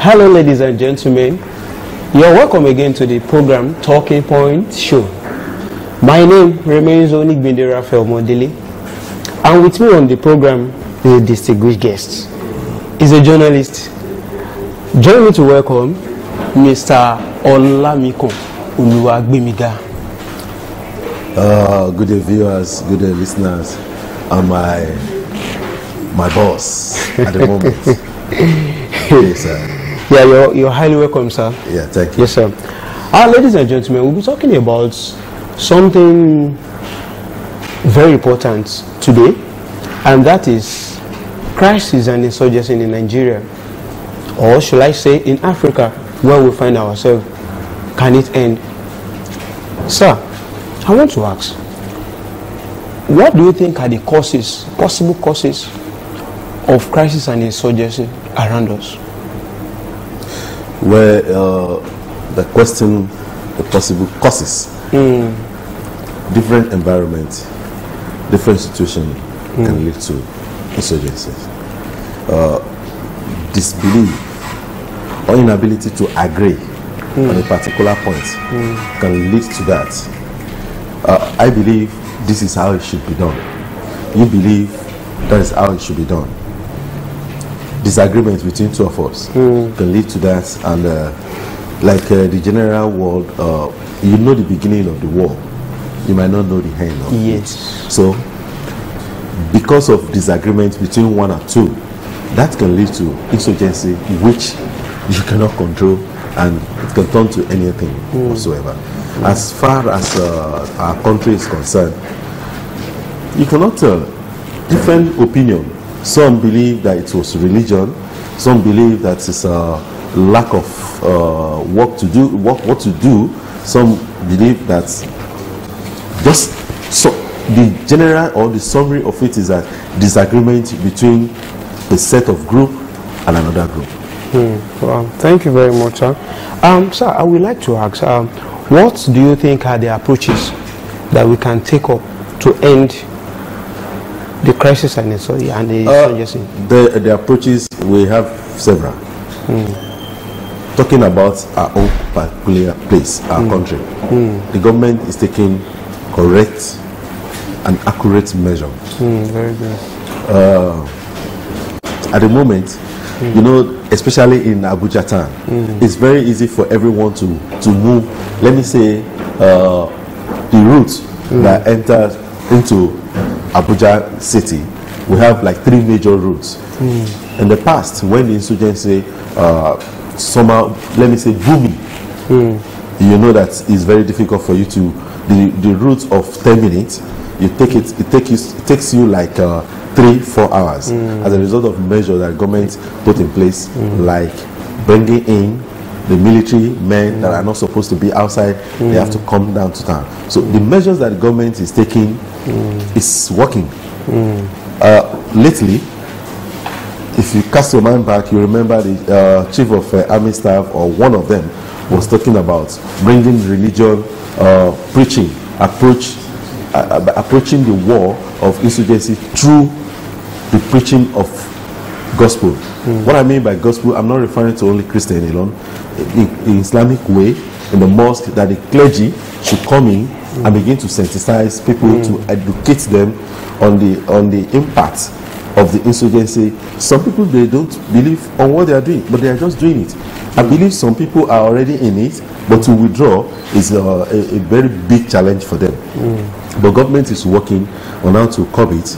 Hello, ladies and gentlemen. You're welcome again to the program Talking Point Show. My name remains Onigbinde Raphael Modele, and with me on the program is a distinguished guest. He's a journalist. Join me to welcome Mr. Olamikun Oluwagbemiga. Good day, viewers, good day, listeners, and my boss at the moment. Yes, sir. Yeah, you're highly welcome, sir. Yeah, thank you. Yes, sir. Ladies and gentlemen, we'll be talking about something very important today, and that is crisis and insurgency in Nigeria, or should I say in Africa, where we find ourselves. Can it end? Sir, I want to ask, what do you think are the causes, possible causes of crisis and insurgency around us? Well, the question, the possible causes, different environment, different situation can lead to insurgencies. Disbelief or inability to agree on a particular point can lead to that. I believe this is how it should be done. You believe that is how it should be done. Disagreement between two of us can lead to that, and the general world, you know the beginning of the war, you might not know the end of it. So because of disagreement between one or two, that can lead to insurgency which you cannot control, and it can turn to anything whatsoever. As far as our country is concerned, you cannot tell. Different opinion. Some believe that it was religion. Some believe that it's a lack of work to do. What to do. Some believe that just so the general or the summary of it is that disagreement between a set of group and another group. Well, thank you very much, sir. Sir, I would like to ask, what do you think are the approaches that we can take up to end the crisis and the insurgency? The approaches, we have several. Talking about our own particular place, our country, the government is taking correct and accurate measures. Very good. At the moment, you know, especially in Abuja town, it's very easy for everyone to move. Let me say, the route that enters into Abuja city, we have like 3 major routes. In the past, when the insurgency somehow, let me say, booming, you know that it's very difficult for you to the route of 10 minutes. You take it takes you like 3-4 hours as a result of measures that government put in place, like bringing in the military men that are not supposed to be outside. They have to come down to town. So the measures that the government is taking is working. Lately, if you cast your mind back, you remember the chief of army staff, or one of them, was talking about bringing religion, approaching the war of insurgency through the preaching of gospel. What I mean by gospel, I'm not referring to only Christian alone. In Islamic way, in the mosque, that the clergy should come in and begin to sensitize people, to educate them on the impact of the insurgency. Some people, they don't believe on what they are doing, but they are just doing it. I believe some people are already in it, but to withdraw is a very big challenge for them. But government is working on how to curb it.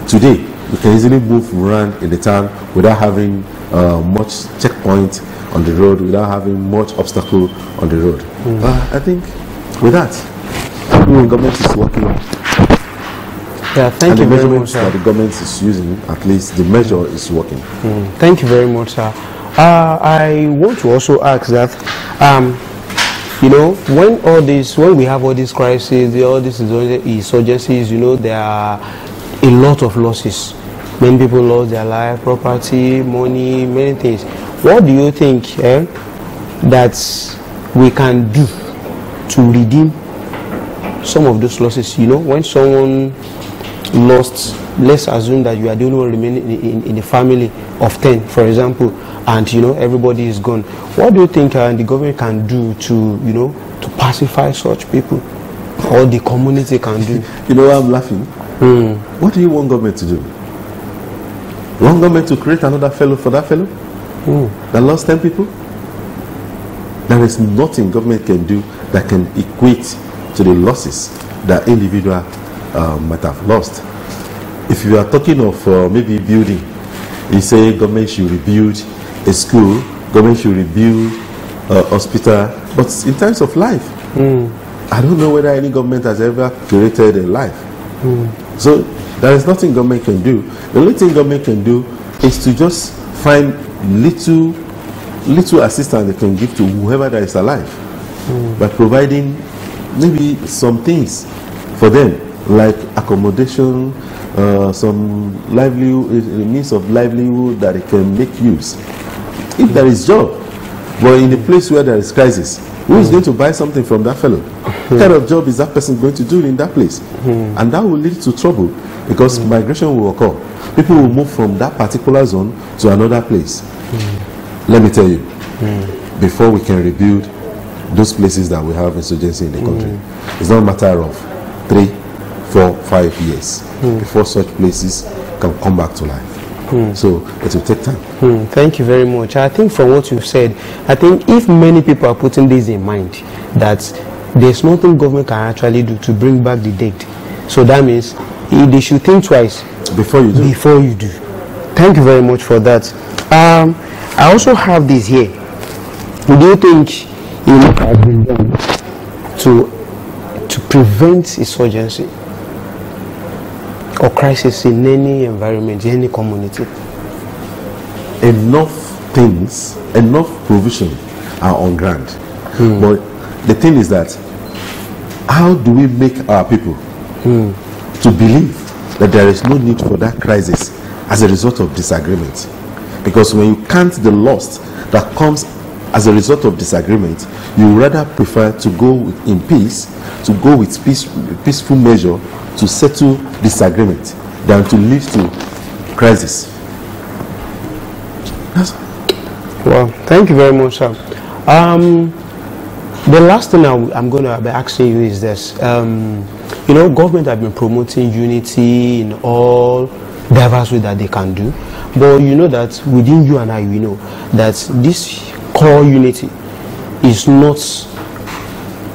Today, you can easily move around in the town without having much checkpoint on the road, without having much obstacle on the road. I think with that, government is working. Yeah, thank you very much, sir. That the government is using, at least the measure is working. Thank you very much, sir. I want to also ask that, you know, when we have all these crises, all these insurgencies, you know, there are a lot of losses. Many people lost their life, property, money, many things. What do you think that we can do to redeem some of those losses? You know, when someone lost, let's assume that you are the only one remaining in the family of 10, for example, and everybody is gone. What do you think the government can do to to pacify such people, or the community can do? You know why I'm laughing? What do you want government to do? You want government to create another fellow for that fellow that lost 10 people? There is nothing government can do that can equate to the losses that individual might have lost. If you are talking of maybe building, you say government should rebuild a school, government should rebuild a hospital, but in terms of life, I don't know whether any government has ever created a life. So there is nothing government can do. The only thing government can do is to just find little assistance they can give to whoever that is alive by providing maybe some things for them, like accommodation, some livelihood, means of livelihood that they can make use. If there is job, but in a place where there is crisis, who is going to buy something from that fellow? What kind of job is that person going to do in that place? And that will lead to trouble, because migration will occur. People will move from that particular zone to another place. Let me tell you, before we can rebuild those places that we have insurgency in the country, it's not a matter of 3, 4, 5 years before such places can come back to life. So it will take time. Thank you very much. I think from what you've said, I think if many people are putting this in mind, that there's nothing government can actually do to bring back the dead, so that means they should think twice before you do. Thank you very much for that. I also have this here. Do you think enough has been done to prevent insurgency or crisis in any environment, in any community? Enough things, enough provision are on ground. But the thing is that, how do we make our people to believe that there is no need for that crisis as a result of disagreement? Because when you count the loss that comes as a result of disagreement, you rather prefer to go in peace, to go with peaceful measure to settle disagreement than to lead to crisis. Well, thank you very much, sir. The last thing I'm going to be asking you is this. Government have been promoting unity in all diverse ways that they can do. But you know that within you and I, we know that this core unity is not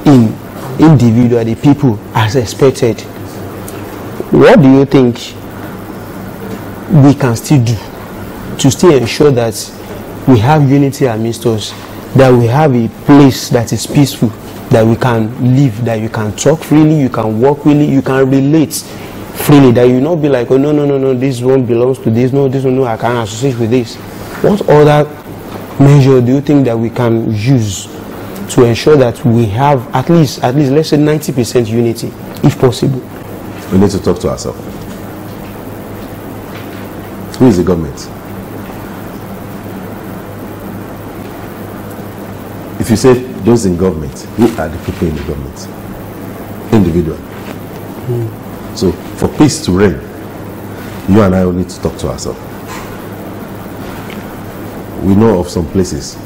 in individual, the people, as expected. What do you think we can still do to still ensure that we have unity amidst us, that we have a place that is peaceful, that we can live, that you can talk freely, you can walk freely, you can relate freely, that you not be like, oh no, this one belongs to this, no, this one, no, I can't associate with this. What other measure do you think that we can use to ensure that we have at least let's say 90% unity, if possible? We need to talk to ourselves. Who is the government? If you say those in government, who are the people in the government? Individual. So for peace to reign, you and I will need to talk to ourselves. We know of some places.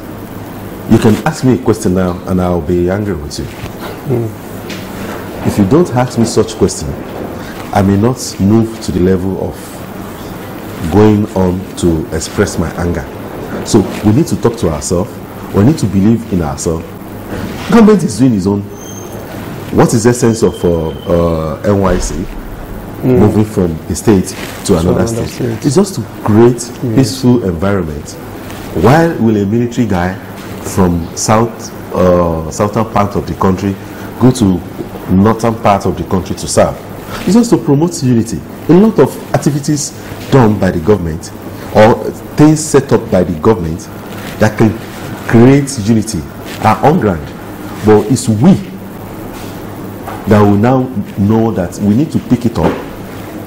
You can ask me a question now and I'll be angry with you. If you don't ask me such question, I may not move to the level of going on to express my anger. So we need to talk to ourselves. We need to believe in ourselves. Government is doing its own. What is the essence of NYC moving from a state to another state? It's just to create peaceful environment. Why will a military guy from southern part of the country go to northern part of the country to serve? It's just to promote unity. A lot of activities done by the government or things set up by the government that can create unity are on ground. But it's we that will now know that we need to pick it up,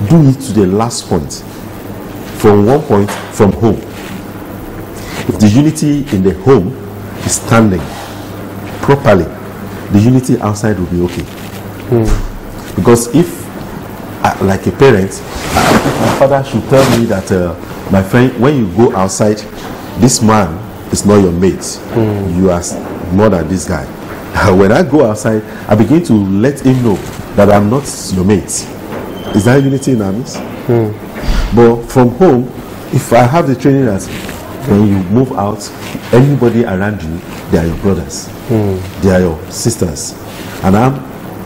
do it to the last point, from one point, from home. If the unity in the home is standing properly, the unity outside will be okay. Because if, like a parent, my father should tell me that, my friend, when you go outside, this man is not your mate. You are more than this guy. When I go outside, I begin to let him know that I'm not your mate. Is that unity in our midst? But from home, if I have the training that when you move out, anybody around you, they are your brothers, they are your sisters. And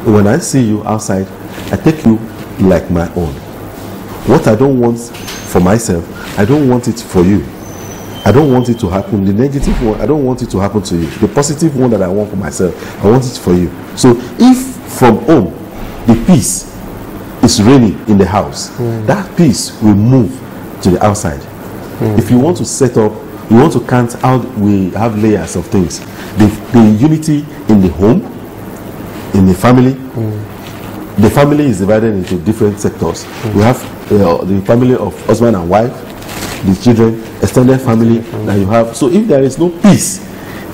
when I see you outside, I take you like my own. What I don't want for myself, I don't want it for you. I don't want it to happen. The negative one, I don't want it to happen to you. The positive one that I want for myself, I want it for you. So if from home, the peace is reigning in the house, that peace will move to the outside. If you want to set up, you want to count out, we have layers of things. The unity in the home, in the family. The family is divided into different sectors. We have the family of husband and wife, the children, extended family that you have. So if there is no peace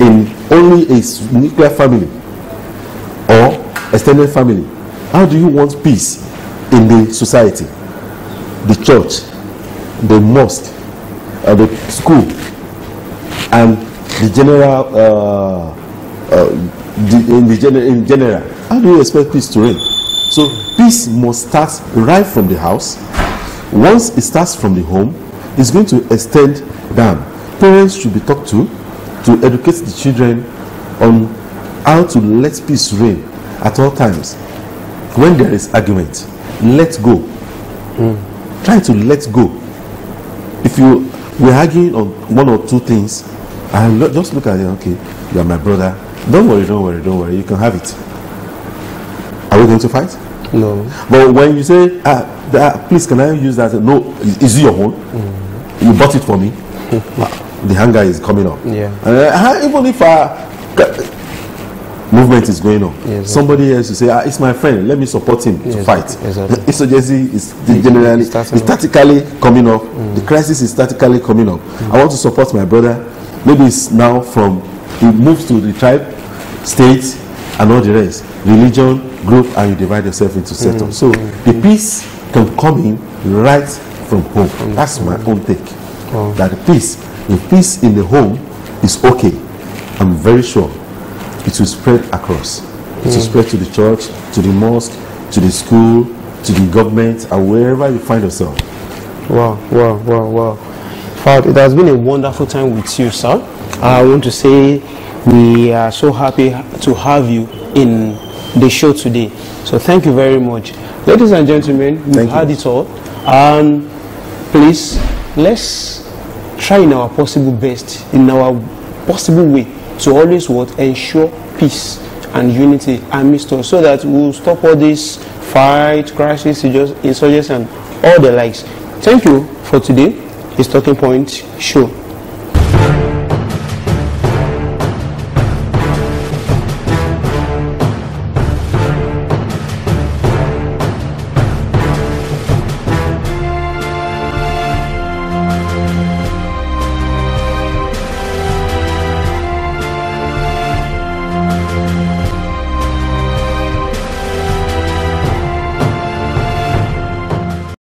in only a nuclear family or extended family, how do you want peace in the society, the church, the mosque, the school, and the general, in general? How do you expect peace to reign? So peace must start right from the house. Once it starts from the home, it's going to extend down. Parents should be talked to educate the children on how to let peace reign at all times. When there is argument, let go. Try to let go. If we're arguing on one or two things, and just look at it, okay, you are my brother. Don't worry, you can have it. Are we going to fight? No. But when you say, please, can I use that? No, is it your own? You bought it for me. The hunger is coming up. Yeah. Even if movement is going on, yes, somebody else will say, it's my friend, let me support him to fight. Exactly. Insurgency is generally statically coming up. The crisis is statically coming up. I want to support my brother. Maybe it's now he moves to the tribe, state, and all the rest. Religion, group, and you divide yourself into sectors. So the peace can come in right from home. That's my own take. That the peace in the home is okay. I'm very sure it will spread across. It will spread to the church, to the mosque, to the school, to the government, and wherever you find yourself. Wow. Father, it has been a wonderful time with you, sir. I want to say we are so happy to have you in the show today. So thank you very much. Ladies and gentlemen, we've had it all. Please, let's try in our possible best, in our possible way, to always ensure peace and unity amidst us, so that we'll stop all this fight, crisis, insurgency, and all the likes. Thank you for today. It's Talking Point Show.